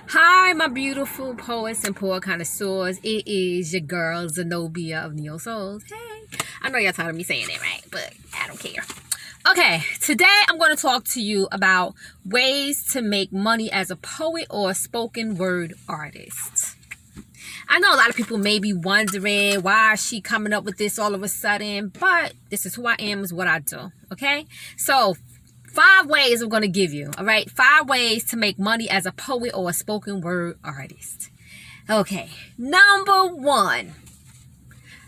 Hi, my beautiful poets and poet connoisseurs. It is your girl, Zenobia of Neo Souls. Hey, I know y'all tired of me saying it, right? But I don't care. Okay, today I'm going to talk to you about ways to make money as a poet or a spoken word artist. I know a lot of people may be wondering why is she coming up with this all of a sudden, but this is who I am, is what I do. Okay, so 5 ways I'm going to give you. All right, 5 ways to make money as a poet or a spoken word artist. Okay, number 1,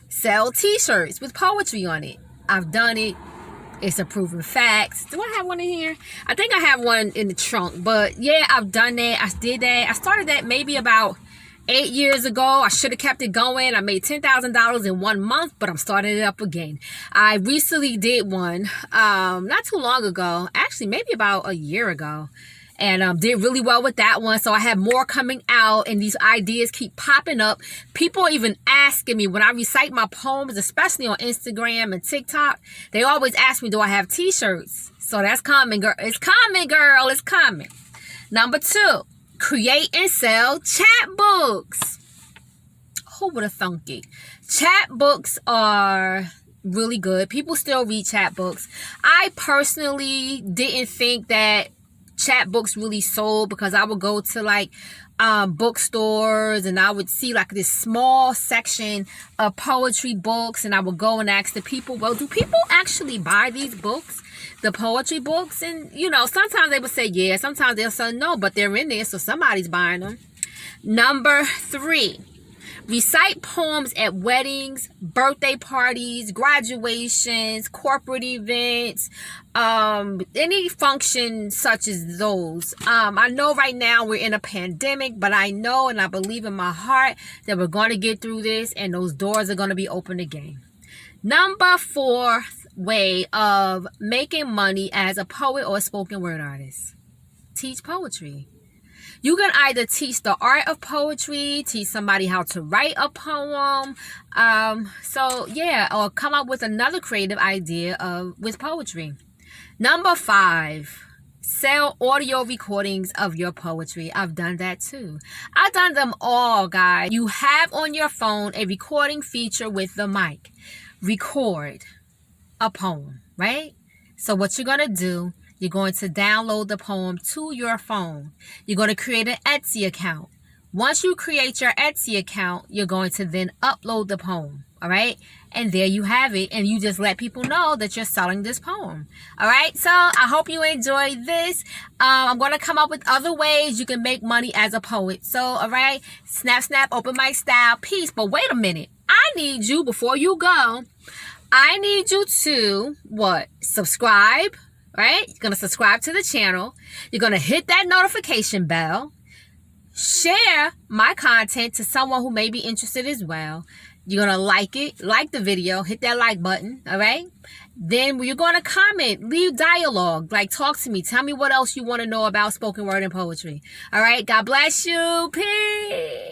sell t-shirts with poetry on it. I've done it. It's a proven fact. Do I have one in here? I think I have one in the trunk, but yeah, I've done that. I did that. I started that maybe about 8 years ago. I should have kept it going. I made $10,000 in 1 month, but I'm starting it up again. I recently did one not too long ago, actually maybe about a year ago, and did really well with that one. So I have more coming out, and these ideas keep popping up. People are even asking me when I recite my poems, especially on Instagram and TikTok. They always ask me, do I have t-shirts? So that's coming, girl. It's coming, girl. It's coming. Number 2, create and sell chat books. Who would have thunk it? Chat books are really good. People still read chat books. I personally didn't think that chat books really sold, because I would go to like bookstores and I would see like this small section of poetry books, and I would go and ask the people, well, do people actually buy these books, the poetry books? And you know, sometimes they would say yeah, sometimes they'll say no, but they're in there, so somebody's buying them. Number 3, recite poems at weddings, birthday parties, graduations, corporate events, any function such as those. I know right now we're in a pandemic, but I know and I believe in my heart that we're going to get through this, and those doors are going to be open again. Number 4 way of making money as a poet or a spoken word artist: teach poetry. You can either teach the art of poetry, teach somebody how to write a poem, so yeah, or come up with another creative idea with poetry. Number 5, sell audio recordings of your poetry. I've done that too. I've done them all, guys. You have on your phone a recording feature with the mic. Record a poem, right? So what you're gonna do, you're going to download the poem to your phone. You're going to create an Etsy account. Once you create your Etsy account, you're going to then upload the poem. All right. And there you have it. And you just let people know that you're selling this poem. All right. So I hope you enjoy this. I'm going to come up with other ways you can make money as a poet. So, all right. Snap, snap, open mic style. Peace. But wait a minute. I need you, before you go, I need you to subscribe. Right? You're going to subscribe to the channel. You're going to hit that notification bell. Share my content to someone who may be interested as well. You're going to like the video, hit that like button. All right? Then you're going to comment, leave dialogue, like talk to me. Tell me what else you want to know about spoken word and poetry. All right? God bless you. Peace.